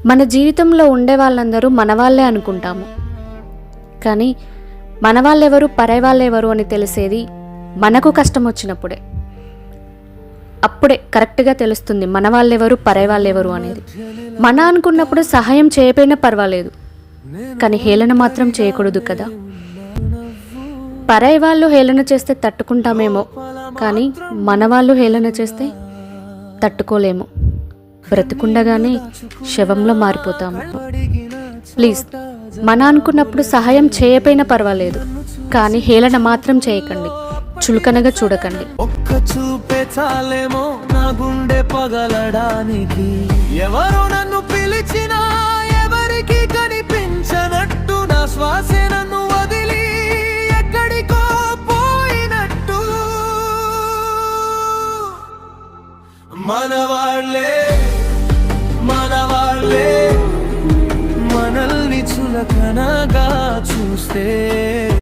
మన జీవితంలో ఉండే వాళ్ళందరూ మన వాళ్ళే అనుకుంటాము, కానీ మన వాళ్ళెవరు పరాయి వాళ్ళెవరు అని తెలిసేది మనకు కష్టం వచ్చినప్పుడే. అప్పుడే కరెక్ట్గా తెలుస్తుంది మన వాళ్ళెవరు పరాయి వాళ్ళెవరు అనేది. మన అనుకున్నప్పుడు సహాయం చేయకపోయినా పర్వాలేదు, కానీ హేళన మాత్రం చేయకూడదు కదా. పరాయి వాళ్ళు హేళన చేస్తే తట్టుకుంటామేమో, కానీ మన వాళ్ళు హేళన చేస్తే తట్టుకోలేము. బ్రతికుండగానే శవంలో మారిపోతాము. ప్లీజ్, మన అనుకున్నప్పుడు సహాయం చేయకపోయినా పర్వాలేదు, కానీ హేళన మాత్రం చేయకండి, చులకనగా చూడకండి. ఒక్క చూపే చాలేమో నా గుండె పగలడానికి, ఎవరు నన్ను పిలిచినా ఎవరికి కనిపించనట్టు, నా శ్వాసే నన్ను వదిలి ఎక్కడికో పోయినట్టు. మనవాళ్ళే మనల్ని చులకనగా చూస్తే